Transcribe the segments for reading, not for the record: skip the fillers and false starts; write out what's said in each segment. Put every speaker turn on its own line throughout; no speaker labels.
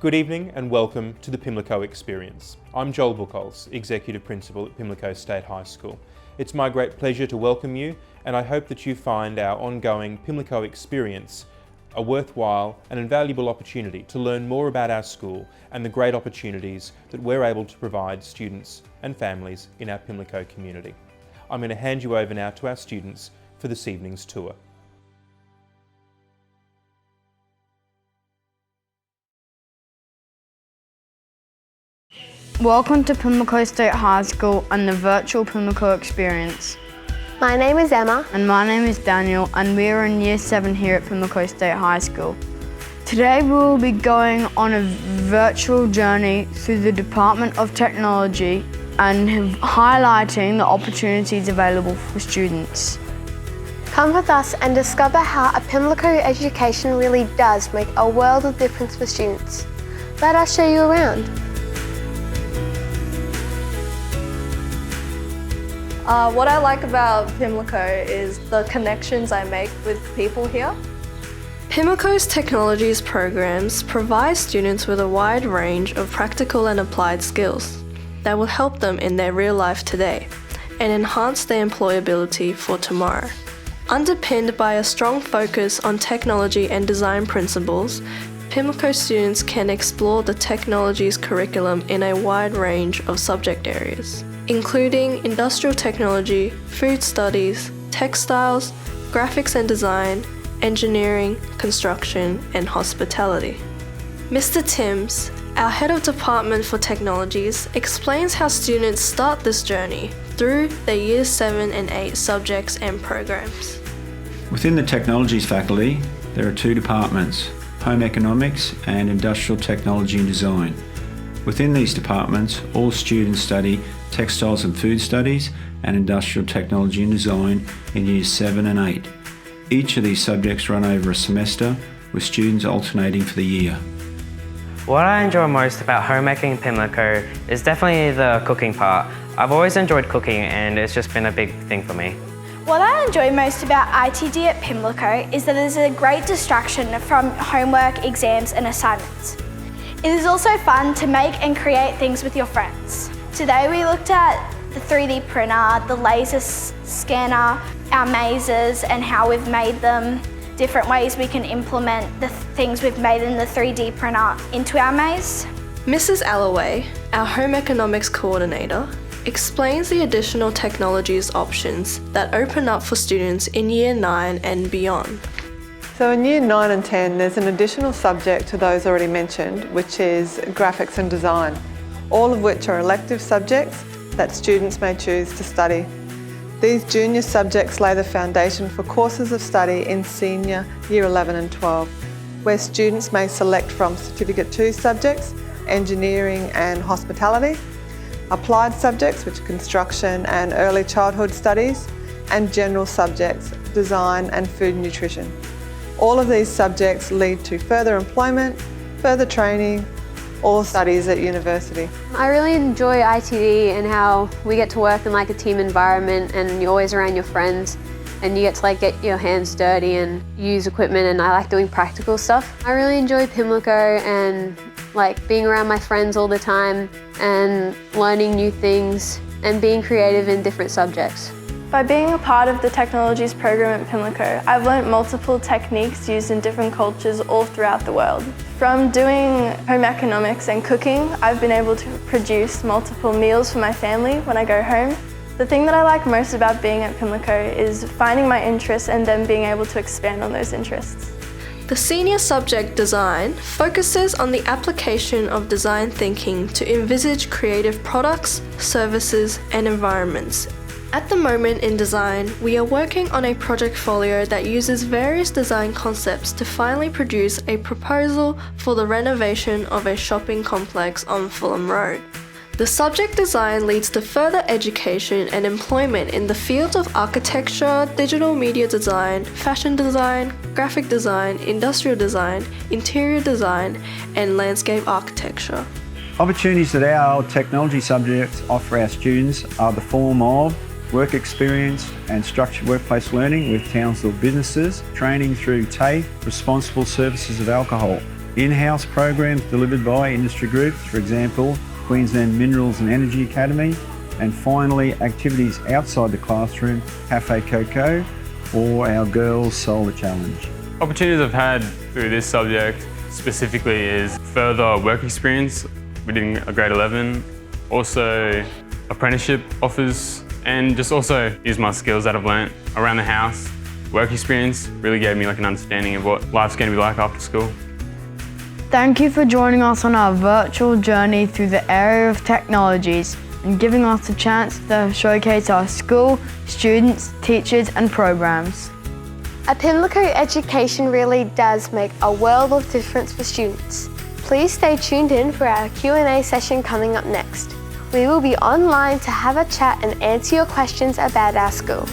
Good evening and welcome to the Pimlico Experience. I'm Joel Buchholz, Executive Principal at Pimlico State High School. It's my great pleasure to welcome you, and I hope that you find our ongoing Pimlico Experience a worthwhile and invaluable opportunity to learn more about our school and the great opportunities that we're able to provide students and families in our Pimlico community. I'm going to hand you over now to our students for this evening's tour.
Welcome to Pimlico State High School and the virtual Pimlico Experience.
My name is Emma.
And my name is Daniel, and we are in Year 7 here at Pimlico State High School. Today we will be going on a virtual journey through the Department of Technology and highlighting the opportunities available for students.
Come with us and discover how a Pimlico education really does make a world of difference for students. Let us show you around.
What I like about Pimlico is the connections I make with people here.
Pimlico's Technologies programs provide students with a wide range of practical and applied skills that will help them in their real life today and enhance their employability for tomorrow. Underpinned by a strong focus on technology and design principles, Pimlico students can explore the technologies curriculum in a wide range of subject areas, including industrial technology, food studies, textiles, graphics and design, engineering, construction, and hospitality. Mr. Timms, our Head of Department for Technologies, explains how students start this journey through their Year 7 and 8 subjects and programs.
Within the Technologies faculty, there are two departments, Home Economics and Industrial Technology and Design. Within these departments, all students study Textiles and Food Studies and Industrial Technology and Design in Years 7 and 8. Each of these subjects run over a semester, with students alternating for the year.
What I enjoy most about homemaking in Pimlico is definitely the cooking part. I've always enjoyed cooking and it's just been a big thing for me.
What I enjoy most about ITD at Pimlico is that it is a great distraction from homework, exams and assignments. It is also fun to make and create things with your friends. Today we looked at the 3D printer, the laser scanner, our mazes and how we've made them, different ways we can implement the things we've made in the 3D printer into our maze.
Mrs. Alloway, our Home Economics Coordinator, explains the additional technologies options that open up for students in Year 9 and beyond.
So in Year 9 and 10, there's an additional subject to those already mentioned, which is graphics and design, all of which are elective subjects that students may choose to study. These junior subjects lay the foundation for courses of study in senior Year 11 and 12, where students may select from Certificate 2 subjects, engineering and hospitality, applied subjects, which are construction and early childhood studies, and general subjects, design and food and nutrition. All of these subjects lead to further employment, further training, or studies at university.
I really enjoy ITD and how we get to work in like a team environment and you're always around your friends and you get to get your hands dirty and use equipment, and I like doing practical stuff. I really enjoy Pimlico and being around my friends all the time and learning new things and being creative in different subjects.
By being a part of the Technologies program at Pimlico, I've learnt multiple techniques used in different cultures all throughout the world. From doing home economics and cooking, I've been able to produce multiple meals for my family when I go home. The thing that I like most about being at Pimlico is finding my interests and then being able to expand on those interests.
The senior subject design focuses on the application of design thinking to envisage creative products, services, and environments. At the moment in design, we are working on a project folio that uses various design concepts to finally produce a proposal for the renovation of a shopping complex on Fulham Road. The subject design leads to further education and employment in the fields of architecture, digital media design, fashion design, graphic design, industrial design, interior design, and landscape architecture.
Opportunities that our technology subjects offer our students are the form of work experience and structured workplace learning with Townsville businesses, training through TAFE, responsible services of alcohol, In-house programs delivered by industry groups, for example, Queensland Minerals and Energy Academy, and finally activities outside the classroom, Cafe Coco, or our Girls Solar Challenge.
Opportunities I've had through this subject specifically is further work experience within a grade 11, also apprenticeship offers, and just also use my skills that I've learnt around the house. Work experience really gave me an understanding of what life's going to be like after school.
Thank you for joining us on our virtual journey through the area of technologies and giving us the chance to showcase our school, students, teachers and programs.
A Pimlico education really does make a world of difference for students. Please stay tuned in for our Q&A session coming up next. We will be online to have a chat and answer your questions about our school.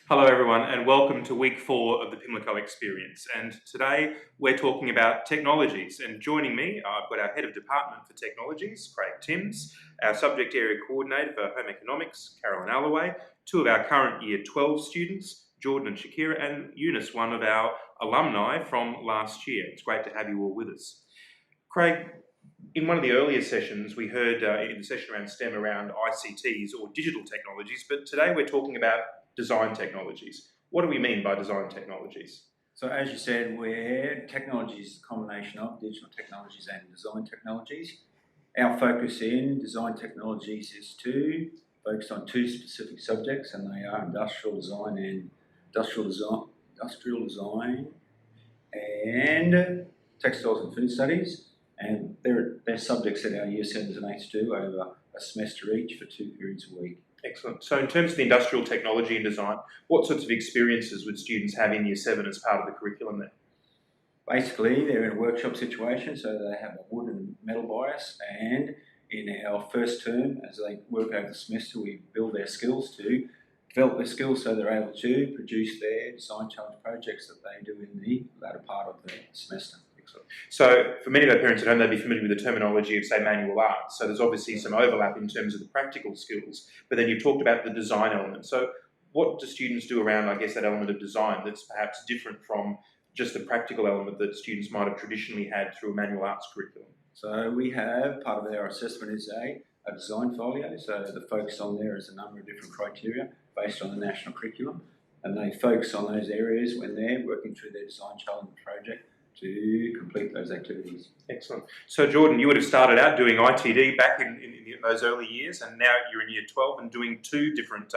Hello everyone and welcome to week 4 of the Pimlico experience, and today we're talking about technologies, and joining me I've got our Head of Department for Technologies, Craig Timms, our Subject Area Coordinator for Home Economics, Carolyn Alloway, 2 of our current Year 12 students, Jordan and Shakira, and Eunice, one of our alumni from last year. It's great to have you all with us. Craig, in one of the earlier sessions we heard in the session around STEM around ICTs or digital technologies, but today we're talking about design technologies. What do we mean by design technologies?
So as you said, technology is a combination of digital technologies and design technologies. Our focus in design technologies is to focus on 2 specific subjects, and they are industrial design and textiles and food studies. And they're subjects that our Year 7s and 8s do over a semester each for 2 periods a week.
Excellent. So in terms of the industrial technology and design, what sorts of experiences would students have in Year 7 as part of the curriculum there?
Basically, they're in a workshop situation, so they have a wood and metal bias, and in our first term, as they work over the semester, we build their skills to develop their skills so they're able to produce their design challenge projects that they do in the latter part of the semester.
So for many of our parents at home, they'd be familiar with the terminology of, say, manual arts. So there's obviously some overlap in terms of the practical skills, but then you've talked about the design element. So what do students do around, I guess, that element of design that's perhaps different from just the practical element that students might have traditionally had through a manual arts curriculum?
So we have, part of our assessment is a design folio. So the focus on there is a number of different criteria based on the national curriculum, and they focus on those areas when they're working through their design challenge project to complete those activities.
Excellent. So Jordan, you would have started out doing ITD back in those early years, and now you're in Year 12 and doing 2 different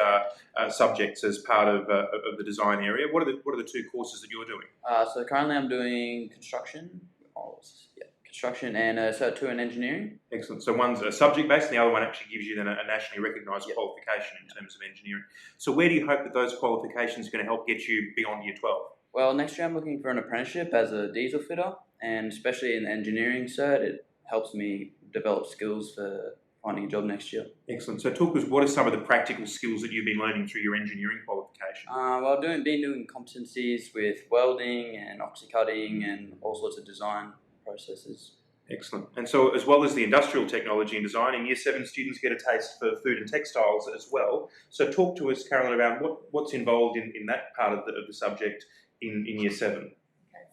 subjects as part of the design area. What are the 2 courses that you're doing?
So currently I'm doing construction and Cert 2 in engineering.
Excellent. So one's a subject-based and the other one actually gives you then a nationally recognised qualification in terms of engineering. So where do you hope that those qualifications are going to help get you beyond Year 12?
Well, next year I'm looking for an apprenticeship as a diesel fitter, and especially in the engineering cert, it helps me develop skills for finding a job next year.
Excellent. So talk to us, what are some of the practical skills that you've been learning through your engineering qualification?
Well, I've been doing competencies with welding and oxycutting and all sorts of design processes.
Excellent. And so as well as the industrial technology and design, in Year 7 students get a taste for food and textiles as well. So talk to us, Carolyn, around what's involved in that part of the subject in Year 7.
Okay,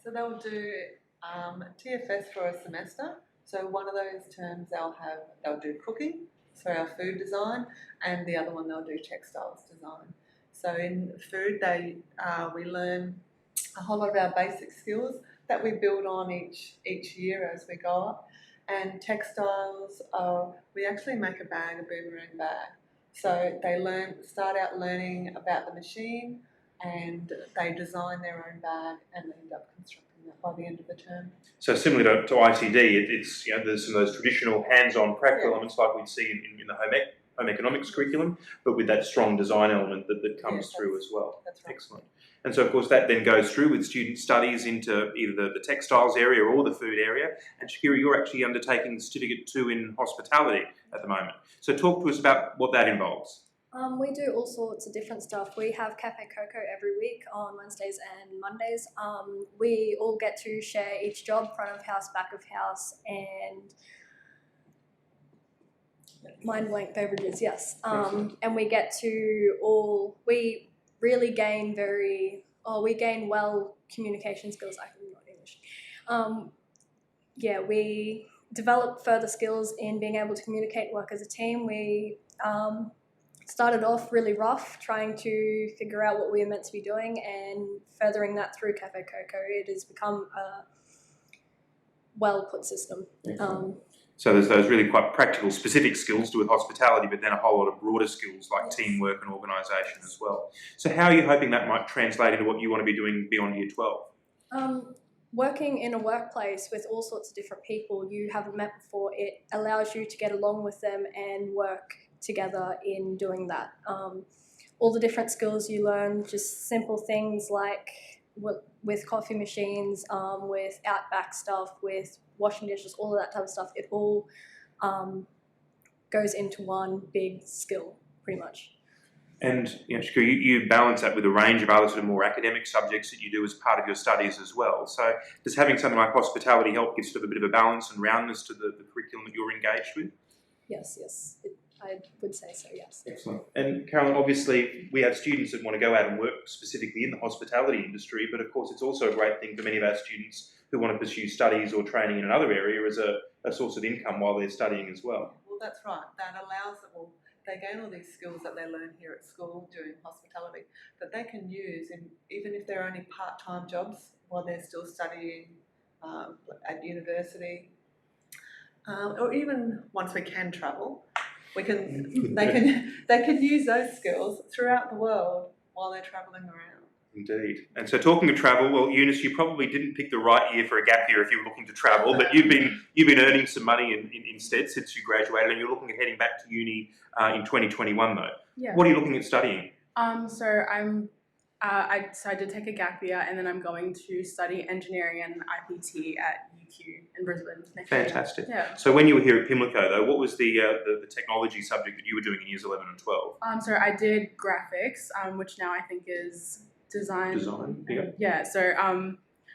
so they'll do TFS for a semester. So one of those terms they'll do cooking, so our food design, and the other one they'll do textiles design. So in food, we learn a whole lot of our basic skills that we build on each year as we go up. And textiles, we actually make a boomerang bag. So they start out learning about the machine, and they design their own bag and end up constructing that by the end of the term.
So similar to ITD, it's there's some of those traditional hands-on practical elements like we'd see in the home economics curriculum, but with that strong design element that comes through as well.
That's right.
Excellent. And so of course that then goes through with student studies into either the textiles area or the food area. And Shakira, you're actually undertaking Certificate 2 in hospitality at the moment. So talk to us about what that involves.
We do all sorts of different stuff. We have Cafe Coco every week on Wednesdays and Mondays. We all get to share each job, front of house, back of house, and mind blank beverages, yes. And we get to we really gain well communication skills. I can not English. We develop further skills in being able to communicate, work as a team. We started off really rough, trying to figure out what we were meant to be doing, and furthering that through Cafe Coco. It has become a well-put system.
So there's those really quite practical, specific skills to do with hospitality, but then a whole lot of broader skills like teamwork and organisation as well. So how are you hoping that might translate into what you want to be doing beyond Year 12?
Working in a workplace with all sorts of different people you haven't met before, it allows you to get along with them and work together in doing that. All the different skills you learn, just simple things like with coffee machines, with outback stuff, with washing dishes, all of that type of stuff, it all goes into one big skill, pretty much.
And Shakira, you balance that with a range of other sort of more academic subjects that you do as part of your studies as well. So does having something like hospitality help give sort of a bit of a balance and roundness to the curriculum that you're engaged with?
Yes. I would say so, yes.
Excellent. And Carolyn, obviously we have students that want to go out and work specifically in the hospitality industry, but of course it's also a great thing for many of our students who want to pursue studies or training in another area as a source of income while they're studying as well.
Well, that's right. That allows them, they gain all these skills that they learn here at school doing hospitality that they can use even if they're only part-time jobs while they're still studying at university, or even once we can travel, they can use those skills throughout the world while they're travelling around.
Indeed. And so talking of travel, well, Eunice, you probably didn't pick the right year for a gap year if you were looking to travel, but you've been earning some money instead since you graduated, and you're looking at heading back to uni in 2021 though.
Yeah.
What are you looking at studying?
I did take a gap year, and then I'm going to study engineering and IPT at UQ in Brisbane next year.
Fantastic.
Yeah.
So when you were here at Pimlico though, what was the technology subject that you were doing in years 11 and 12?
So I did graphics, which now I think is design. Yeah. So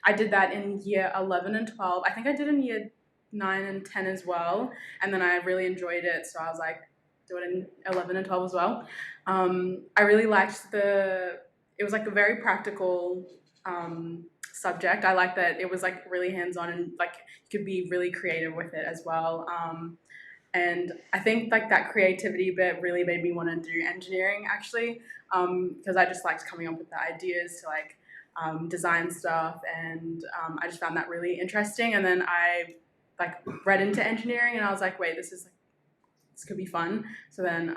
I did that in year 11 and 12. I think I did in year 9 and 10 as well, and then I really enjoyed it, so I was like, do it in 11 and 12 as well. I really liked it was like a very practical subject. I liked that it was like really hands-on, and like you could be really creative with it as well. And I think like that creativity bit really made me want to do engineering actually, because I just liked coming up with the ideas to like design stuff, and I just found that really interesting. And then I like read into engineering, and I was like, wait, this could be fun. So then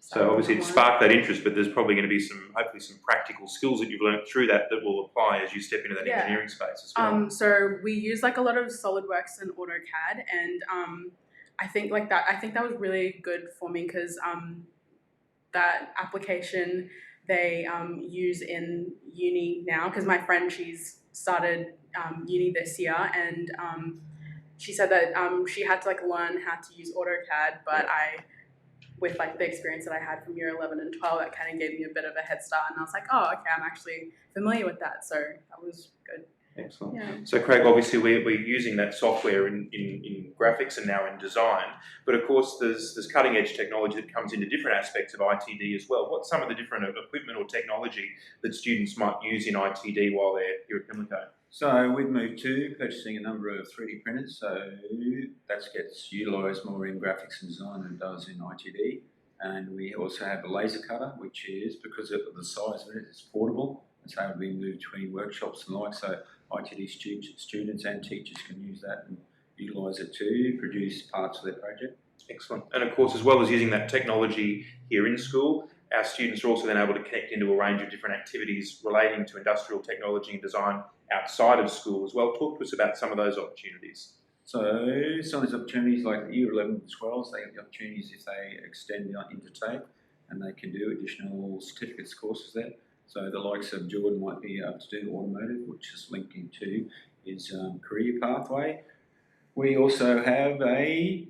So obviously it sparked that interest, but there's probably going to be hopefully some practical skills that you've learned through that will apply as you step into that engineering space as well.
So we use like a lot of SolidWorks and AutoCAD, and I think that was really good for me because that application they use in uni now, because my friend, she's started uni this year, and she said that she had to like learn how to use AutoCAD, but with like the experience that I had from year 11 and 12, that kind of gave me a bit of a head start, and I was like, oh, okay, I'm actually familiar with that, so that was good.
Excellent.
Yeah.
So Craig, obviously we're using that software in graphics and now in design, but of course there's cutting edge technology that comes into different aspects of ITD as well. What's some of the different equipment or technology that students might use in ITD while they're here at Pimlico?
So we've moved to purchasing a number of 3D printers, so that gets utilised more in graphics and design than it does in ITD. And we also have a laser cutter, which is, because of the size of it, it's portable. It's able to be moved between workshops and like, so ITD students and teachers can use that and utilise it to produce parts of their project.
Excellent. And of course, as well as using that technology here in school, our students are also then able to connect into a range of different activities relating to industrial technology and design outside of school as well. Talk to us about some of those opportunities.
So some of these opportunities, like year 11 and 12, they have the opportunities if they extend into TAFE, and they can do additional certificates courses there. So the likes of Jordan might be able to do automotive, which is linked into his career pathway. We also have the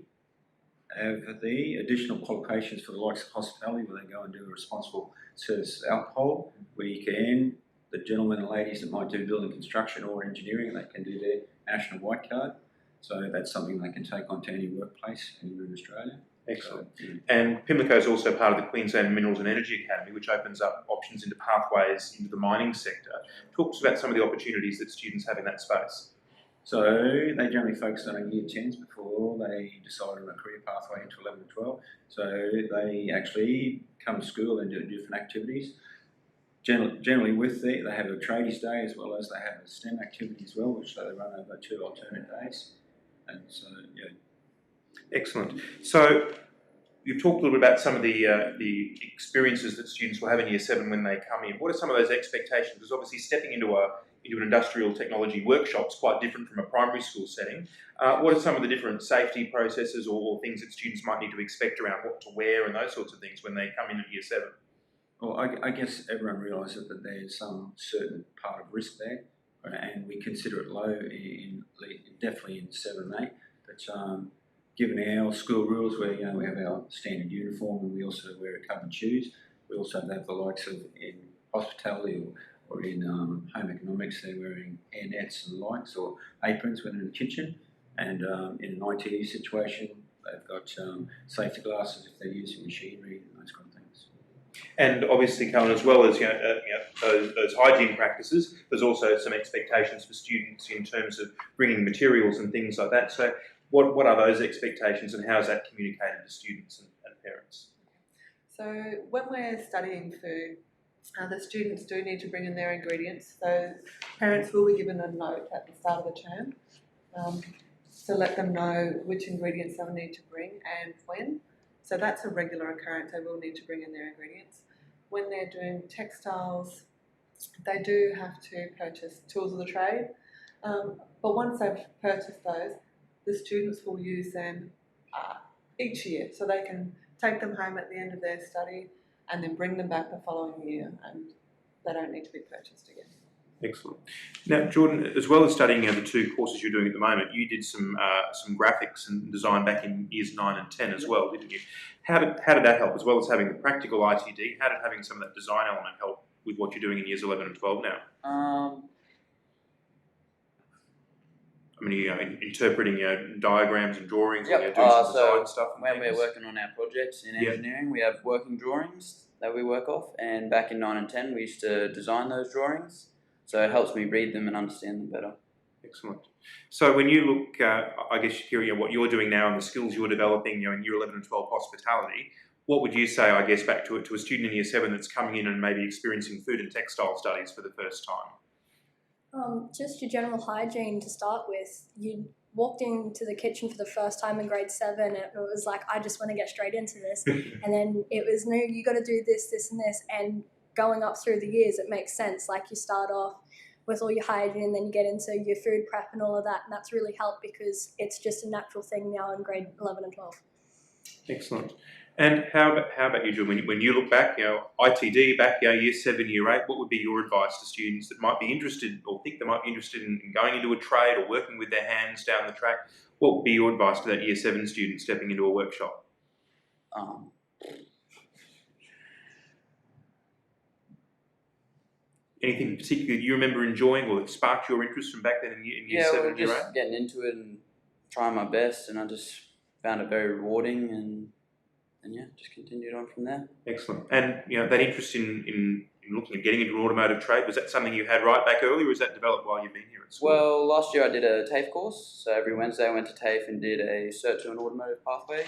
additional qualifications for the likes of hospitality, where they go and do a responsible service alcohol, where you can, the gentlemen and ladies that might do building construction or engineering, they can do their national white card. So that's something they can take on to any workplace anywhere in Australia.
Excellent.
So, yeah.
And Pimlico is also part of the Queensland Minerals and Energy Academy, which opens up options into pathways into the mining sector. Talk to us about some of the opportunities that students have in that space.
So they generally focus on year 10s before they decide on a career pathway into 11 and 12. So they actually come to school and do different activities. Generally with they have a tradies day as well as they have a STEM activity as well, which they run over 2 alternate days. And so, yeah.
Excellent. So you've talked a little bit about some of the experiences that students will have in Year 7 when they come in. What are some of those expectations? Because obviously stepping into an industrial technology workshop is quite different from a primary school setting. What are some of the different safety processes or things that students might need to expect around what to wear and those sorts of things when they come in at Year 7?
Well, I guess everyone realises that there's some certain part of risk there, and we consider it low definitely in 7 and 8. But given our school rules, where we have our standard uniform and we also wear covered shoes, we also have the likes of in hospitality or in home economics, they're wearing hair nets and likes or aprons when they're in the kitchen, and in an ITE situation, they've got safety glasses if they're using machinery and those kind of things.
And obviously, Colin, as well as those hygiene practices, there's also some expectations for students in terms of bringing materials and things like that. So, what are those expectations, and how is that communicated to students and parents?
So, when we're studying food, the students do need to bring in their ingredients. So, parents will be given a note at the start of the term to let them know which ingredients they'll need to bring and when. So that's a regular occurrence. They will need to bring in their ingredients. When they're doing textiles, they do have to purchase tools of the trade. But once they've purchased those, the students will use them each year. So they can take them home at the end of their study and then bring them back the following year, and they don't need to be purchased again.
Excellent. Now, Jordan, as well as studying the 2 courses you're doing at the moment, you did some graphics and design back in years 9 and 10 as well, didn't you? How did that help, as well as having the practical ITD? How did having some of that design element help with what you're doing in years 11 and 12 now? I mean, interpreting diagrams and drawings,
yep.
and doing some design stuff.
When we're working on our projects in engineering, we have working drawings that we work off, and back in 9 and 10, we used to design those drawings. So it helps me read them and understand them better.
Excellent. So when you look, I guess, hearing what you're doing now and the skills you're developing in Year 11 and 12 hospitality, what would you say, I guess, back to a student in Year 7 that's coming in and maybe experiencing food and textile studies for the first time?
Just your general hygiene to start with. You walked into the kitchen for the first time in grade 7 and it was like, I just want to get straight into this. And then it was, no, you got to do this, this and this. And going up through the years, it makes sense. Like you start off with all your hygiene and then you get into your food prep and all of that. And that's really helped because it's just a natural thing now in grade 11 and 12.
Excellent. And how about you, Jill? When you look back, ITD back, Year 7, Year 8, what would be your advice to students that might be interested or think they might be interested in going into a trade or working with their hands down the track? What would be your advice to that Year 7 student stepping into a workshop? Anything particular you remember enjoying or that sparked your interest from back then in Year 7, Year 8?
Just getting into it and trying my best, and I just found it very rewarding and just continued on from there.
Excellent. And that interest in looking at getting into an automotive trade, was that something you had right back early, or was that developed while you've been here at school?
Well, last year I did a TAFE course, so every Wednesday I went to TAFE and did a search on automotive pathways,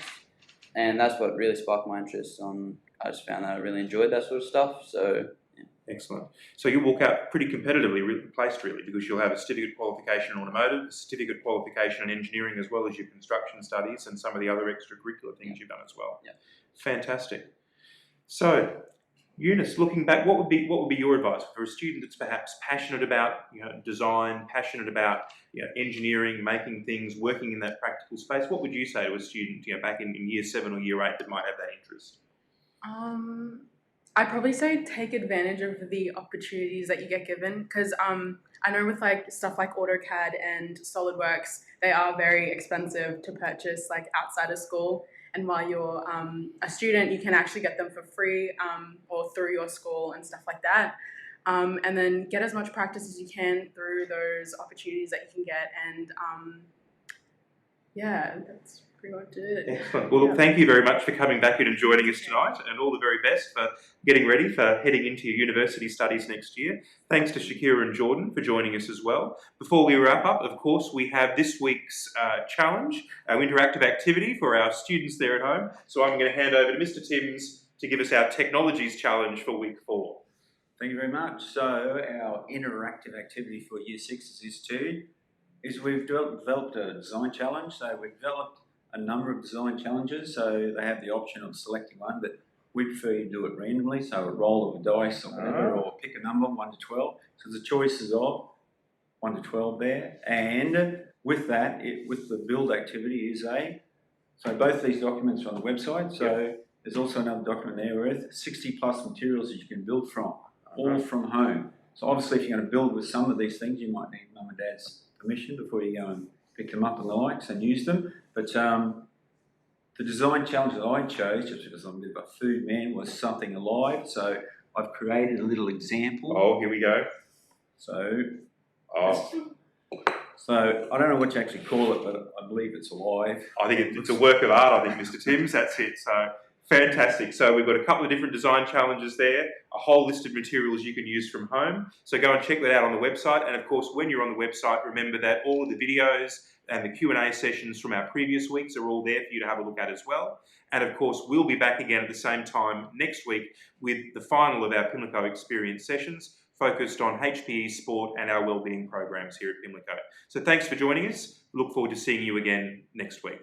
and that's what really sparked my interest on. I just found that I really enjoyed that sort of stuff, so yeah.
Excellent. So you'll walk out pretty competitively placed, really, because you'll have a certificate qualification in automotive, a certificate qualification in engineering, as well as your construction studies and some of the other extracurricular things you've done as well.
Yeah.
Fantastic. So, Eunice, looking back, what would be your advice for a student that's perhaps passionate about design, passionate about engineering, making things, working in that practical space? What would you say to a student back in Year 7 or Year 8 that might have that interest?
I'd probably say take advantage of the opportunities that you get given, because I know with stuff like AutoCAD and SolidWorks, they are very expensive to purchase outside of school. And while you're a student, you can actually get them for free or through your school and stuff like that. And then get as much practice as you can through those opportunities that you can get, and yeah, that's pretty much it.
Excellent. Well, look, thank you very much for coming back in and joining us tonight, and all the very best for getting ready for heading into your university studies next year. Thanks to Shakira and Jordan for joining us as well. Before we wrap up, of course, we have this week's challenge, our interactive activity for our students there at home. So I'm going to hand over to Mr. Timms to give us our technologies challenge for week 4.
Thank you very much. So our interactive activity for Year 6 is we've developed a design challenge. So we've developed a number of design challenges. So they have the option of selecting one, but we prefer you do it randomly. So a roll of a dice or whatever, or pick a number, 1 to 12. So the choices of 1 to 12 there. And with that, with the build activity so both these documents are on the website. So there's also another document there with 60 plus materials that you can build from, all from home. So obviously if you're going to build with some of these things, you might need mum and dad's permission before you go and pick them up and the likes and use them. But the design challenge that I chose, just because I'm a bit of a food man, was something alive. So I've created a little example.
Oh, here we go.
So I don't know what you actually call it, but I believe it's alive.
I think it's a work of art, I think, Mr. Timms, that's it. So fantastic. So we've got a couple of different design challenges there, a whole list of materials you can use from home. So go and check that out on the website. And of course, when you're on the website, remember that all of the videos and the Q&A sessions from our previous weeks are all there for you to have a look at as well. And of course, we'll be back again at the same time next week with the final of our Pimlico Experience sessions, focused on HPE, sport and our wellbeing programs here at Pimlico. So thanks for joining us. Look forward to seeing you again next week.